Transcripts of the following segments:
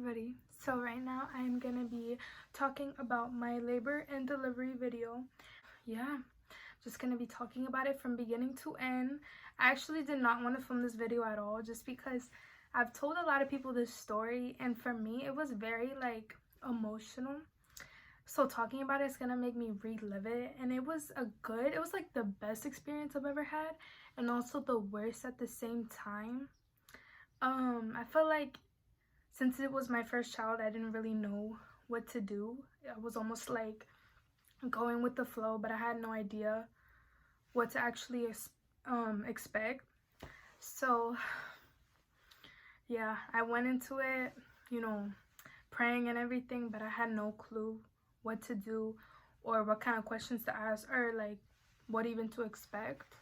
everybody. So right now I am gonna be talking about my labor and delivery video. Yeah, just gonna be talking about it from beginning to end. I actually did not want to film this video at all just because I've told a lot of people this story, and for me it was very emotional. So talking about it is gonna make me relive it, and it was like the best experience I've ever had, and also the worst at the same time. I feel like since it was my first child, I didn't really know what to do. I was almost like going with the flow, but I had no idea what to actually expect. So yeah, I went into it, praying and everything, but I had no clue what to do or what kind of questions to ask or what even to expect.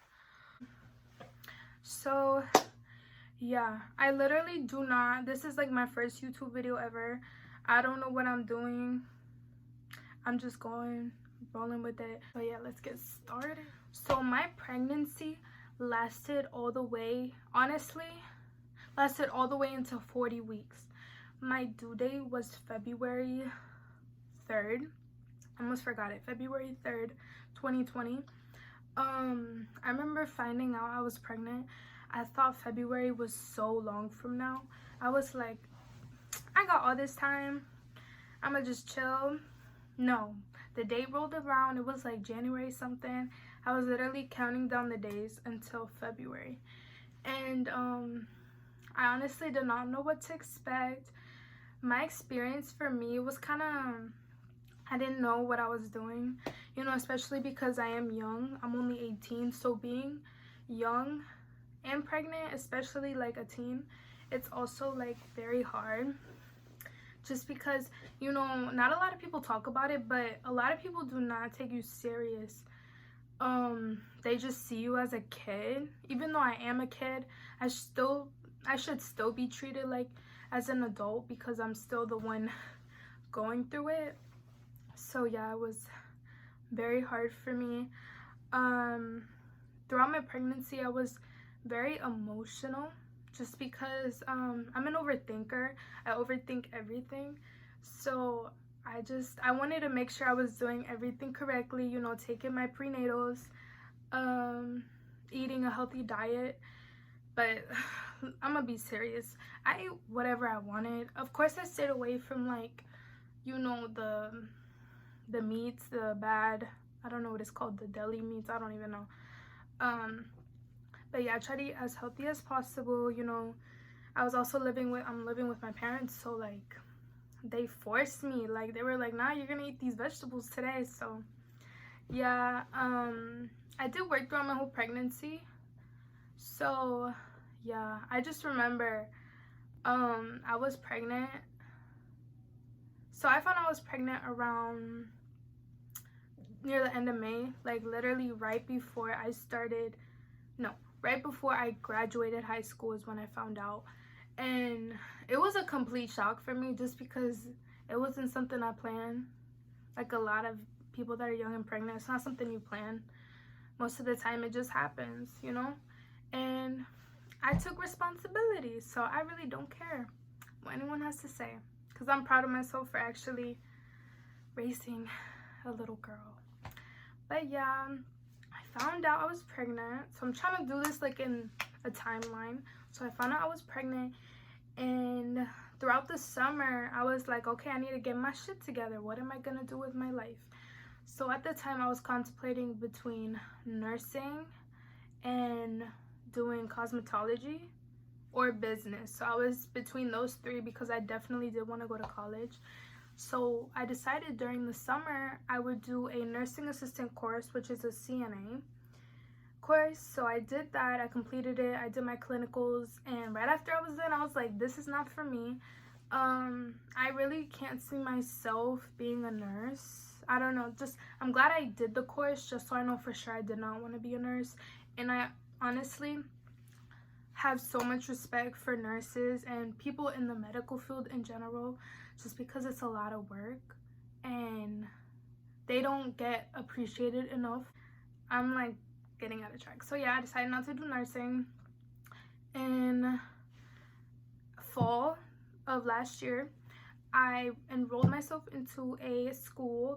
So yeah, I literally do not, this is like my first YouTube video ever. I don't know what I'm doing. I'm just rolling with it. So yeah, let's get started. So my pregnancy lasted all the way into 40 weeks. My due date was February 3rd. I almost forgot it. February 3rd, 2020. I remember finding out I was pregnant. I thought February was so long from now. I was like, I got all this time. I'ma just chill. No, the date rolled around. It was like January something. I was literally counting down the days until February. And I honestly did not know what to expect. My experience for me was kind of, I didn't know what I was doing, especially because I am young. I'm only 18, so being young and pregnant, especially like a teen, it's also like very hard. Just because, not a lot of people talk about it, but a lot of people do not take you serious. They just see you as a kid. Even though I am a kid, I should still be treated like as an adult because I'm still the one going through it. So yeah, it was very hard for me. Throughout my pregnancy, I was very emotional just because I'm an overthinker. I overthink everything. So I wanted to make sure I was doing everything correctly, taking my prenatals, eating a healthy diet. But I'm gonna be serious. I ate whatever I wanted. Of course, I stayed away from the meats, the bad, I don't know what it's called, the deli meats, I don't even know. But yeah, I try to eat as healthy as possible. I was also living with my parents, so they forced me, they were like, nah, you're gonna eat these vegetables today. So yeah, I did work throughout my whole pregnancy. So yeah, I just remember I was pregnant. So I found out I was pregnant around near the end of May, literally right before I graduated high school is when I found out. And it was a complete shock for me just because it wasn't something I planned. Like a lot of people that are young and pregnant, it's not something you plan. Most of the time it just happens, And I took responsibility, so I really don't care what anyone has to say because I'm proud of myself for actually raising a little girl. But yeah, I found out I was pregnant. So I'm trying to do this in a timeline. So I found out I was pregnant, and throughout the summer I was like, okay, I need to get my shit together. What am I gonna do with my life? So at the time I was contemplating between nursing and doing cosmetology or business. So I was between those three because I definitely did want to go to college. So I decided during the summer I would do a nursing assistant course, which is a CNA course. So I did that. I completed it. I did my clinicals, and right after I was done, I was like, this is not for me. I really can't see myself being a nurse. I don't know. I'm glad I did the course just so I know for sure I did not want to be a nurse. And I honestly have so much respect for nurses and people in the medical field in general, just because it's a lot of work and they don't get appreciated enough. I'm getting out of track. So yeah, I decided not to do nursing. In fall of last year, I enrolled myself into a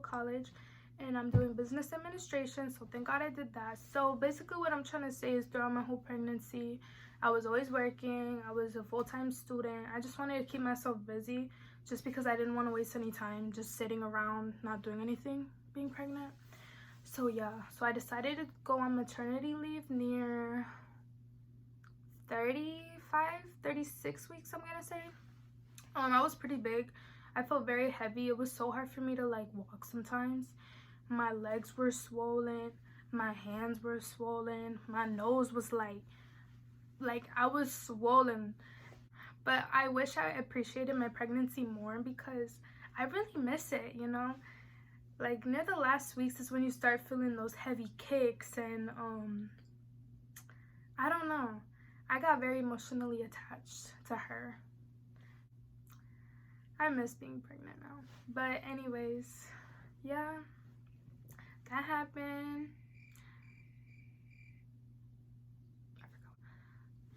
college, and I'm doing business administration, so thank God I did that. So basically what I'm trying to say is throughout my whole pregnancy, I was always working. I was a full-time student. I just wanted to keep myself busy just because I didn't want to waste any time just sitting around not doing anything being pregnant. So yeah, so I decided to go on maternity leave near 36 weeks, I'm gonna say. I was pretty big. I felt very heavy. It was so hard for me to like walk sometimes. My legs were swollen, my hands were swollen, my nose was like I was swollen. But I wish I appreciated my pregnancy more because I really miss it, you know? Like near the last weeks is when you start feeling those heavy kicks, and I don't know. I got very emotionally attached to her. I miss being pregnant now. But anyways, yeah, that happened.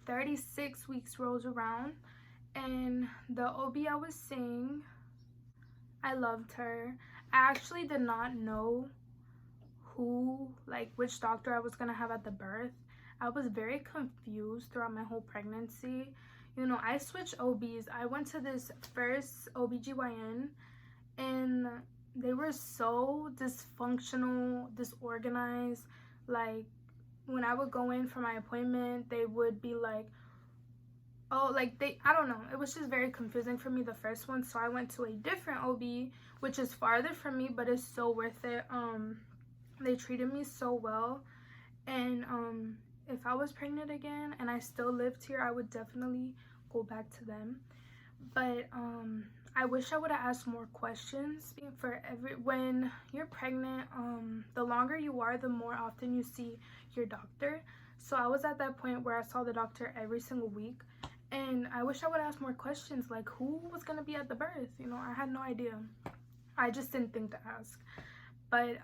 36 weeks rolls around, and the OB I was seeing, I loved her. I actually did not know which doctor I was gonna have at the birth. I was very confused throughout my whole pregnancy. You know, I switched OBs. I went to this first OBGYN, and they were so dysfunctional, disorganized. Like when I would go in for my appointment, they would be like, oh, like I don't know. It was just very confusing for me, the first one. So I went to a different OB, which is farther from me, but it's so worth it. They treated me so well, and if I was pregnant again and I still lived here, I would definitely go back to them. But I wish I would have asked more questions. When you're pregnant, the longer you are, the more often you see your doctor. So I was at that point where I saw the doctor every single week, and I wish I would ask more questions, like who was gonna be at the birth. You know, I had no idea. I just didn't think to ask. But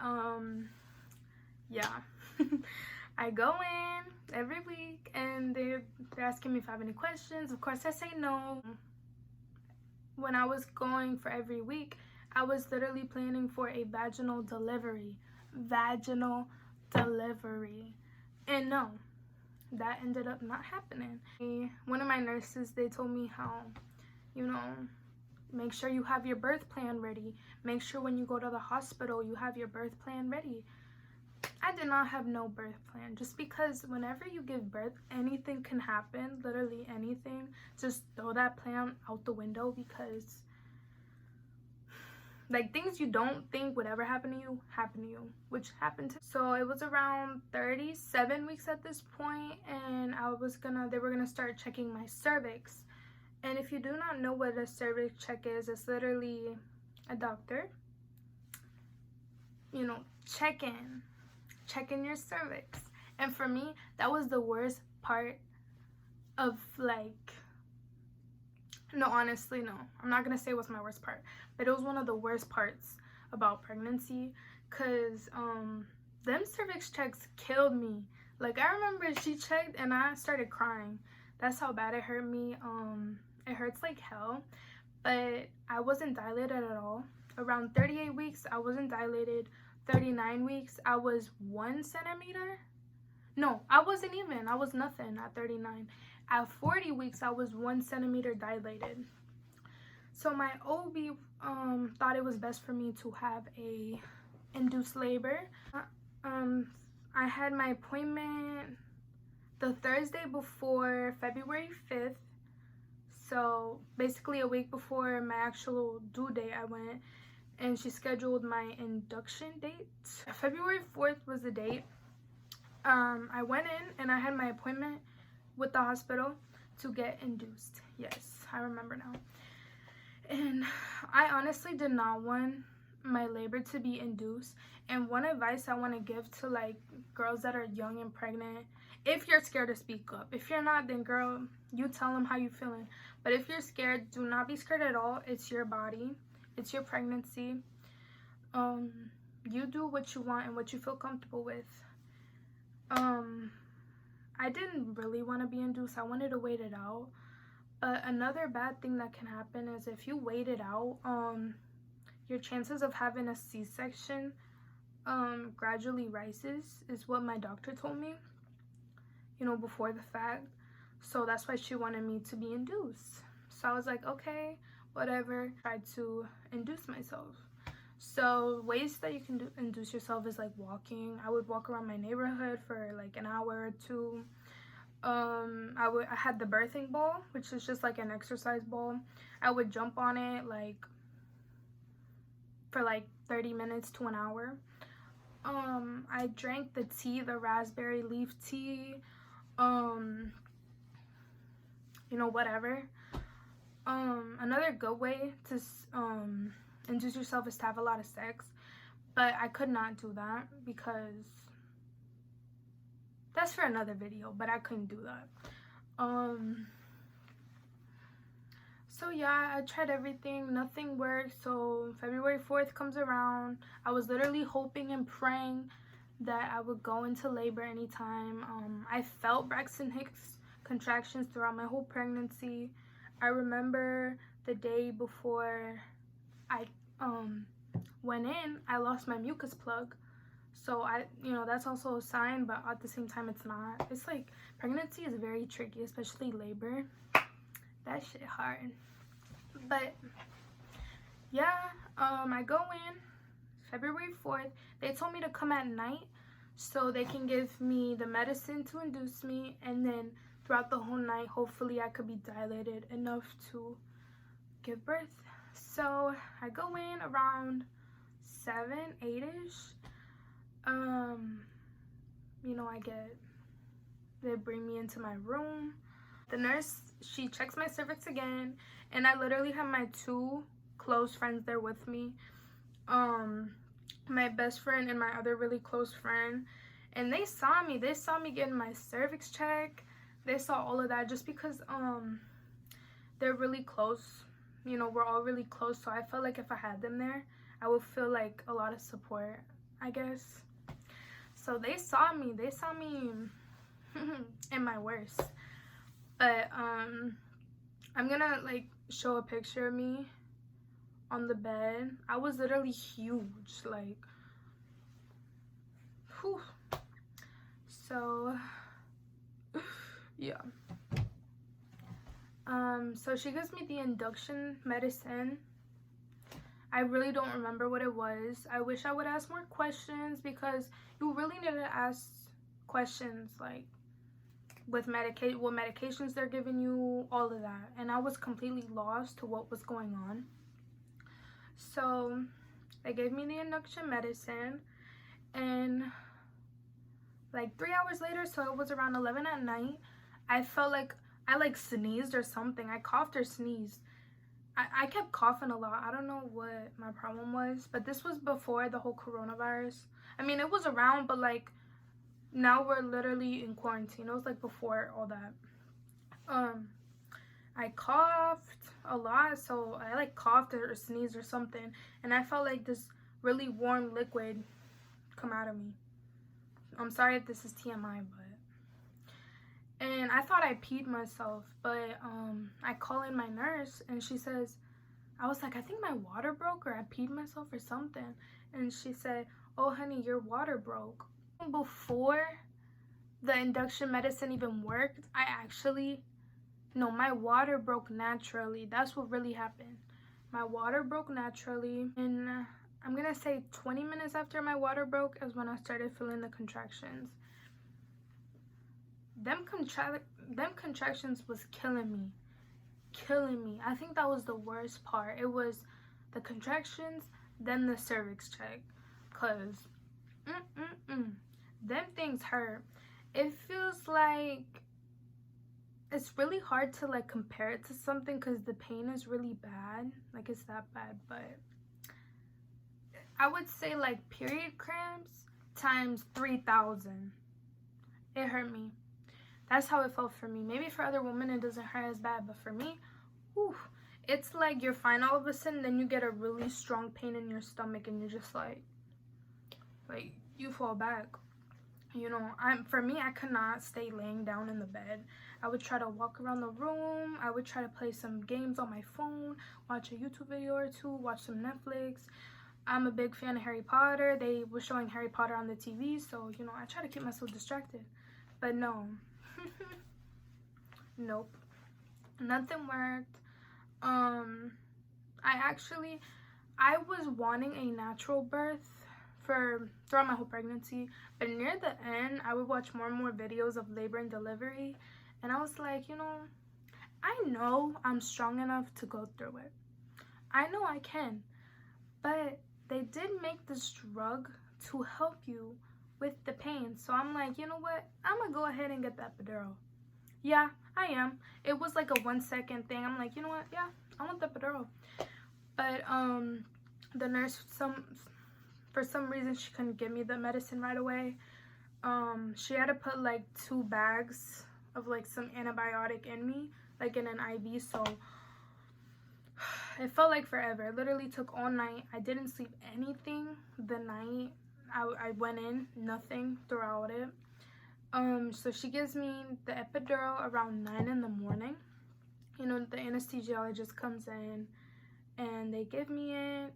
yeah. I go in every week, and they're asking me if I have any questions. Of course I say no. When I was going for every week, I was literally planning for a vaginal delivery. And no, that ended up not happening. One of my nurses, they told me how, you know, make sure you have your birth plan ready. Make sure when you go to the hospital, you have your birth plan ready. I did not have no birth plan, just because whenever you give birth, anything can happen, literally anything. Just throw that plan out the window, because like things you don't think would ever happen to you, which happened to. So it was around 37 weeks at this point, and they were gonna start checking my cervix. And if you do not know what a cervix check is, it's literally a doctor, you know, checking your cervix. And for me, that was the worst part of no, honestly, no, I'm not gonna say it was my worst part, but it was one of the worst parts about pregnancy, because them cervix checks killed me. Like I remember she checked and I started crying. That's how bad it hurt me. It hurts like hell. But I wasn't dilated at all. Around 38 weeks I wasn't dilated. 39 weeks I was 1 centimeter. No, I wasn't even. I was nothing at 39. At 40 weeks I was 1 centimeter dilated. So my OB thought it was best for me to have a induced labor. I had my appointment the Thursday before February 5th. So basically a week before my actual due date, I went, and she scheduled my induction date. February 4th was the date. I went in and I had my appointment with the hospital to get induced. Yes, I remember now. And I honestly did not want my labor to be induced. And one advice I want to give to like girls that are young and pregnant, if you're scared to speak up. If you're not, then girl, you tell them how you feeling. But if you're scared, do not be scared at all. It's your body. It's your pregnancy. You do what you want and what you feel comfortable with. I didn't really want to be induced. I wanted to wait it out. But another bad thing that can happen is if you wait it out, your chances of having a C-section gradually rises, is what my doctor told me, you know, before the fact. So that's why she wanted me to be induced. So I was like, okay, whatever. Tried to induce myself. So ways that you can induce yourself is like walking. I would walk around my neighborhood for like an hour or two. I had the birthing ball, which is just like an exercise ball. I would jump on it like for like 30 minutes to an hour. I drank the tea, the raspberry leaf tea, you know, whatever. Another good way to induce yourself is to have a lot of sex, but I could not do that because that's for another video, but I couldn't do that. So yeah, I tried everything, nothing worked. So February 4th comes around. I was literally hoping and praying that I would go into labor anytime. I felt Braxton Hicks contractions throughout my whole pregnancy. I remember the day before I went in, I lost my mucus plug. So you know, that's also a sign, but at the same time it's not. It's like pregnancy is very tricky, especially labor. That shit hard. But yeah, I go in February 4th. They told me to come at night so they can give me the medicine to induce me, and then throughout the whole night, hopefully I could be dilated enough to give birth. So I go in around 7, 8-ish. You know, they bring me into my room. The nurse, she checks my cervix again, and I literally have my 2 close friends there with me. My best friend and my other really close friend, and they saw me getting my cervix checked. They saw all of that just because they're really close. You know, we're all really close, so I felt like if I had them there, I would feel like a lot of support, I guess. So they saw me in my worst. But I'm gonna like show a picture of me on the bed. I was literally huge, like, whew. So yeah. So she gives me the induction medicine. I really don't remember what it was. I wish I would ask more questions, because you really need to ask questions like with what medications they're giving you, all of that. And I was completely lost to what was going on. So they gave me the induction medicine, and like 3 hours later, so it was around 11 at night, I felt like I like sneezed or something. I coughed or sneezed. I kept coughing a lot. I don't know what my problem was, but this was before the whole coronavirus. I mean, it was around, but like now we're literally in quarantine. It was like before all that. I coughed a lot, so I like coughed or sneezed or something, and I felt like this really warm liquid come out of me. I'm sorry if this is TMI, but and I thought I peed myself, but I call in my nurse, and she says, I was like, I think my water broke, or I peed myself or something, and she said, oh honey, your water broke. Before the induction medicine even worked, my water broke naturally. That's what really happened. My water broke naturally, and I'm gonna say 20 minutes after my water broke is when I started feeling the contractions. Them contractions was killing me. I think that was the worst part. It was the contractions, then the cervix check, cause them things hurt. It feels like it's really hard to like compare it to something, because the pain is really bad, like it's that bad. But I would say like period cramps times 3,000. It hurt me. That's how it felt for me. Maybe for other women it doesn't hurt as bad, but for me, whew, it's like you're fine all of a sudden, then you get a really strong pain in your stomach, and you're just like you fall back. You know, for me, I could not stay laying down in the bed. I would try to walk around the room. I would try to play some games on my phone, watch a YouTube video or two, watch some Netflix. I'm a big fan of Harry Potter. They were showing Harry Potter on the TV, so, you know, I try to keep myself distracted. But no. Nope. Nothing worked. I was wanting a natural birth throughout my whole pregnancy, but near the end I would watch more and more videos of labor and delivery, and I was like, you know, I know I'm strong enough to go through it. I know I can, but they did make this drug to help you with the pain. So I'm like, you know what, I'm gonna go ahead and get the epidural. Yeah, I am. It was like a 1 second thing. I'm like, you know what, yeah, I want the epidural. But the nurse, for some reason, she couldn't give me the medicine right away. She had to put like 2 bags of like some antibiotic in me, like in an IV. So it felt like forever. It literally took all night. I didn't sleep anything the night I went in, nothing throughout it. So she gives me the epidural around 9 in the morning. You know, the anesthesiologist comes in and they give me it,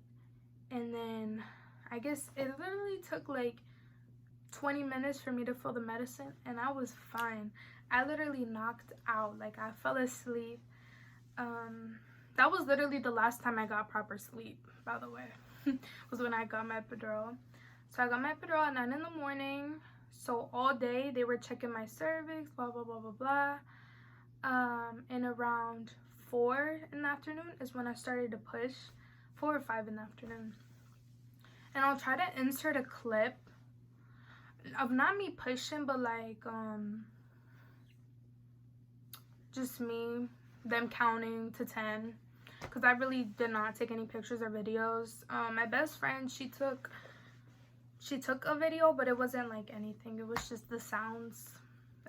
and then I guess it literally took like 20 minutes for me to feel the medicine, and I was fine. I literally knocked out. Like, I fell asleep. That was literally the last time I got proper sleep, by the way, was when I got my epidural. So I got my epidural at 9 in the morning. So all day they were checking my cervix, blah, blah, blah, blah, blah. And around 4 in the afternoon is when I started to push, 4 or 5 in the afternoon. And I'll try to insert a clip of not me pushing, but like, just me, them counting to 10. Because I really did not take any pictures or videos. My best friend, she took a video, but it wasn't like anything. It was just the sounds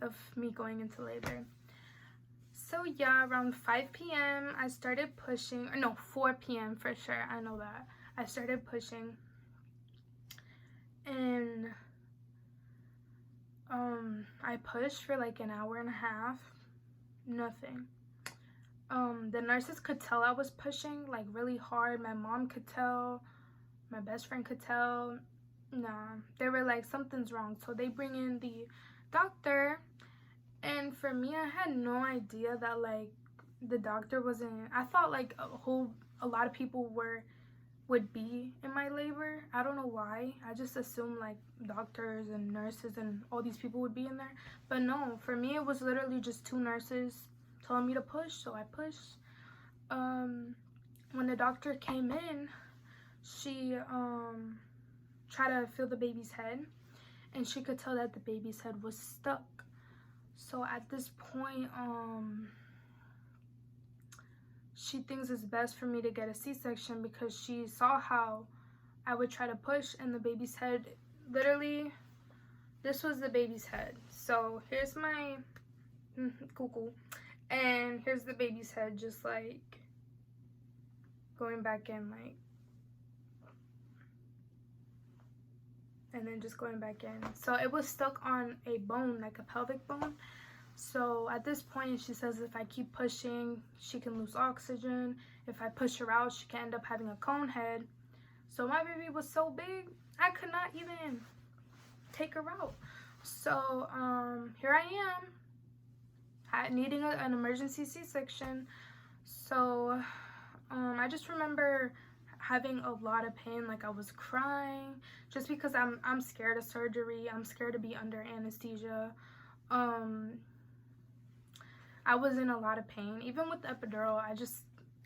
of me going into labor. So yeah, around 5 p.m. I started pushing, or no, 4 p.m. for sure, I know that. I started pushing, and I pushed for like an hour and a half, nothing. The nurses could tell I was pushing like really hard. My mom could tell, my best friend could tell. Nah, they were like, something's wrong. So they bring in the doctor, and for me, I had no idea that like the doctor wasn't. I thought like a lot of people would be in my labor. I don't know why. I just assumed like doctors and nurses and all these people would be in there. But no, for me it was literally just 2 nurses telling me to push, so I pushed. When the doctor came in, she tried to feel the baby's head, and she could tell that the baby's head was stuck. So at this point, she thinks it's best for me to get a C-section, because she saw how I would try to push and the baby's head, literally, this was the baby's head. So here's my cuckoo, and here's the baby's head, just like going back in, like, and then just going back in. So it was stuck on a bone, like a pelvic bone. So at this point, she says if I keep pushing, she can lose oxygen. If I push her out, she can end up having a cone head. So my baby was so big, I could not even take her out. So here I am, needing an emergency C-section. So I just remember having a lot of pain, like I was crying, just because I'm scared of surgery. I'm scared to be under anesthesia. I was in a lot of pain. Even with the epidural,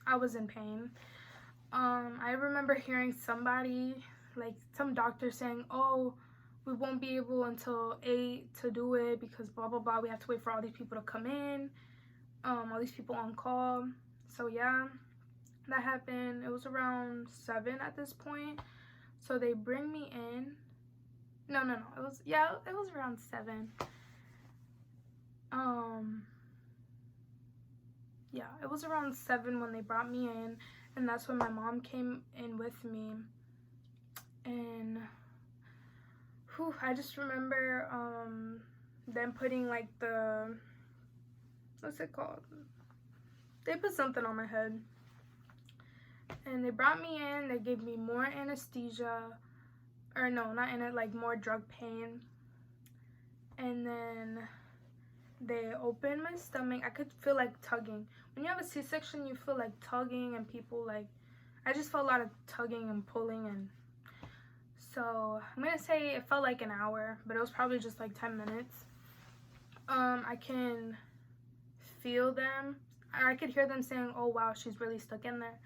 I was in pain. I remember hearing somebody, like some doctor saying, oh, we won't be able until 8 to do it because blah, blah, blah. We have to wait for all these people to come in, all these people on call. So yeah, that happened. It was around 7 at this point. So they bring me in. No. It was around 7. Yeah, it was around 7 when they brought me in, and that's when my mom came in with me. And I just remember them putting like the, what's it called? They put something on my head. And they brought me in, they gave me more anesthesia, or no, not in it, like more drug pain. And then they opened my stomach. I could feel like tugging. When you have a C-section, you feel like tugging, and people like, I just felt a lot of tugging and pulling. And so I'm gonna say it felt like an hour, but it was probably just like 10 minutes. I can feel them, or I could hear them saying, "Oh wow, she's really stuck in there."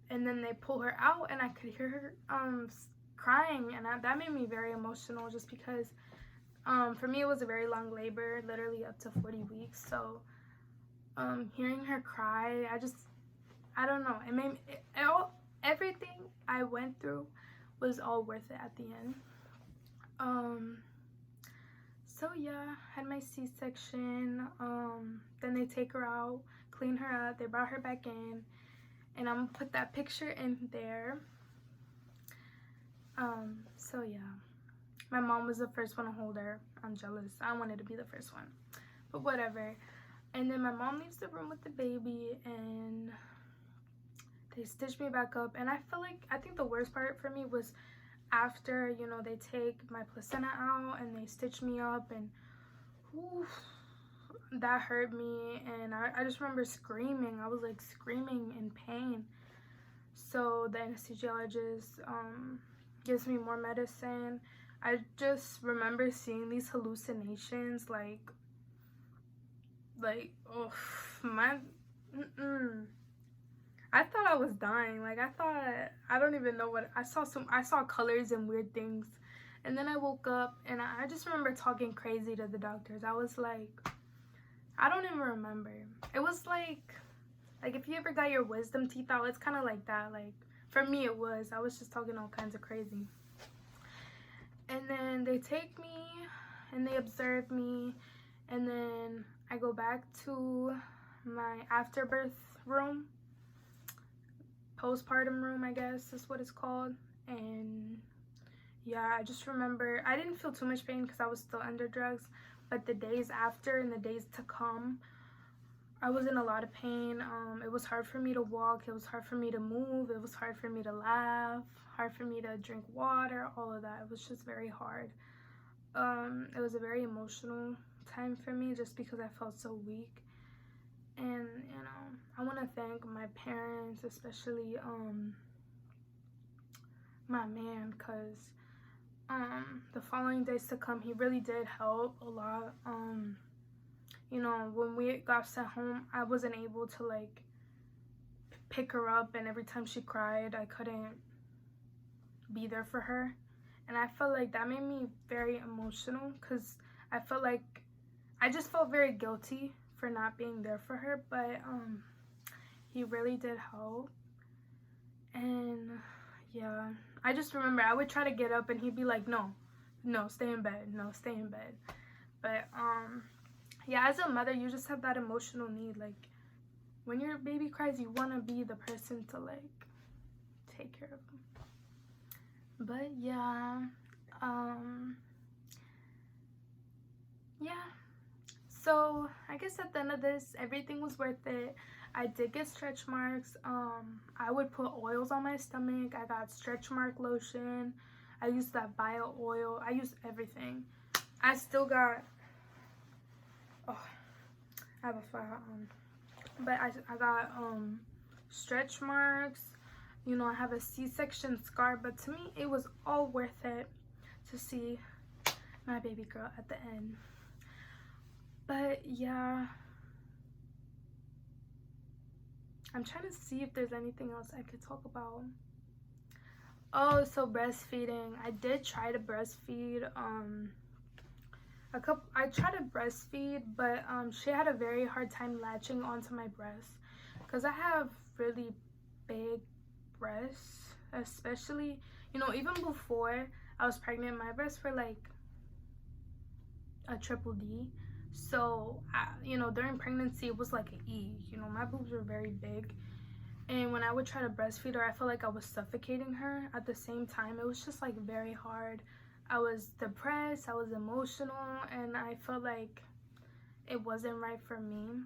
And then they pull her out, and I could hear her crying, and that made me very emotional, just because for me it was a very long labor, literally up to 40 weeks. So hearing her cry, I don't know, it made everything I went through was all worth it at the end. So yeah, had my C-section. Then they take her out, clean her up, they brought her back in, and I'm gonna put that picture in there. So yeah, my mom was the first one to hold her. I'm jealous. I wanted to be the first one, but whatever. And then my mom leaves the room with the baby, and they stitched me back up. And I think the worst part for me was after, you know, they take my placenta out and they stitch me up, and whew, that hurt me. And I just remember screaming. I was like screaming in pain. So the anesthesiologist gives me more medicine. I just remember seeing these hallucinations, like oh my, I thought I was dying. Like, I don't even know what I saw. I saw colors and weird things. And then I woke up, and I just remember talking crazy to the doctors. I was like, I don't even remember. It was like if you ever got your wisdom teeth out, it's kind of like that. Like, for me it was. I was just talking all kinds of crazy. And then they take me and they observe me, and then I go back to my afterbirth room, postpartum room, I guess is what it's called. And yeah, I just remember I didn't feel too much pain because I was still under drugs, but the days after and the days to come, I was in a lot of pain. It was hard for me to walk, it was hard for me to move, it was hard for me to laugh, hard for me to drink water, all of that. It was just very hard. It was a very emotional time for me, just because I felt so weak. And you know, I want to thank my parents, especially my man, because the following days to come, he really did help a lot. You know, when we got sent home, I wasn't able to like pick her up, and every time she cried, I couldn't be there for her. And I felt like that made me very emotional, because I felt like I just felt very guilty for not being there for her. But he really did help. And yeah, I just remember I would try to get up, and he'd be like, no, stay in bed, no, stay in bed. But yeah, as a mother, you just have that emotional need. Like, when your baby cries, you want to be the person to like take care of them. But yeah, yeah. So I guess at the end of this, everything was worth it. I did get stretch marks. I would put oils on my stomach. I got stretch mark lotion. I used that bio oil. I used everything. I still got, oh, I have a fire on. But I got stretch marks. You know, I have a C-section scar, but to me it was all worth it to see my baby girl at the end. But yeah, I'm trying to see if there's anything else I could talk about. Oh, so breastfeeding. I did try to breastfeed. I tried to breastfeed, but she had a very hard time latching onto my breast, because I have really big breasts, especially, you know, even before I was pregnant, my breasts were like a triple D. So you know, during pregnancy it was like an E. You know, my boobs were very big, and when I would try to breastfeed her, I felt like I was suffocating her. At the same time, it was just like very hard. I was depressed, I was emotional, and I felt like it wasn't right for me.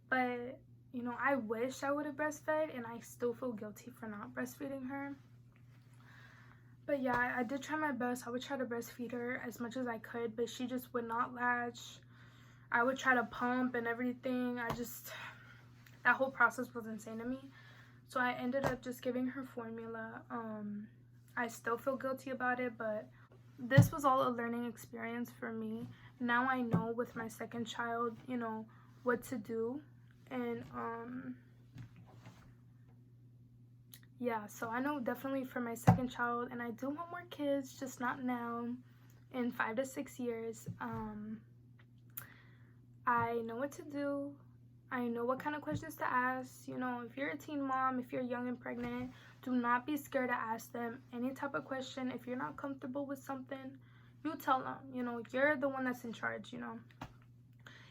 But, you know, I wish I would have breastfed, and I still feel guilty for not breastfeeding her. But yeah, I did try my best. I would try to breastfeed her as much as I could, but she just would not latch. I would try to pump and everything. That whole process was insane to me. So I ended up just giving her formula. I still feel guilty about it, but this was all a learning experience for me. Now I know with my second child, you know, what to do. And yeah, so I know definitely for my second child, and I do want more kids, just not now, in 5 to 6 years. I know what to do. I know what kind of questions to ask. You know, if you're a teen mom, if you're young and pregnant, do not be scared to ask them any type of question. If you're not comfortable with something, you tell them. You know, you're the one that's in charge, you know.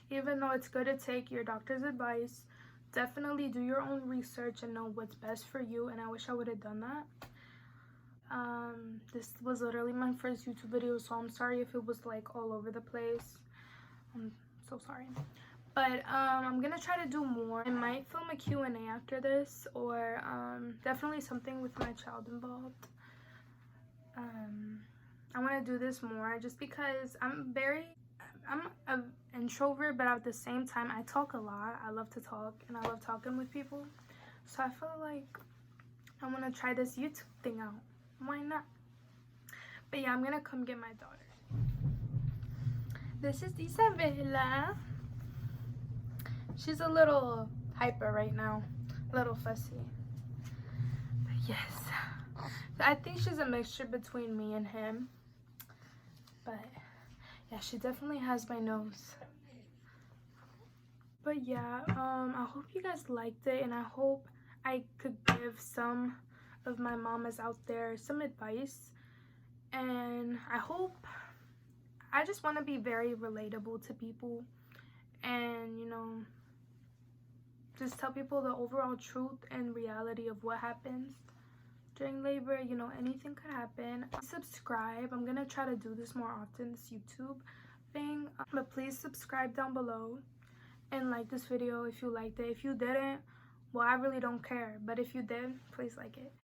Even though it's good to take your doctor's advice, definitely do your own research and know what's best for you. And I wish I would have done that. This was literally my first YouTube video, so I'm sorry if it was like all over the place. I'm so sorry. But I'm gonna try to do more. I might film a Q&A after this, or definitely something with my child involved. I want to do this more just because I'm an introvert, but at the same time I talk a lot. I love to talk, and I love talking with people. So I feel like I want to try this YouTube thing out. Why not? But yeah, I'm gonna come get my daughter. This is Isabella. She's a little hyper right now, a little fussy. But yes, I think she's a mixture between me and him. But yeah, she definitely has my nose. But yeah, I hope you guys liked it, and I hope I could give some of my mamas out there some advice. And I just want to be very relatable to people, and, you know, just tell people the overall truth and reality of what happens during labor. You know, anything could happen. Subscribe. I'm gonna try to do this more often, this YouTube thing. But please subscribe down below and like this video if you liked it. If you didn't, well, I really don't care. But if you did, please like it.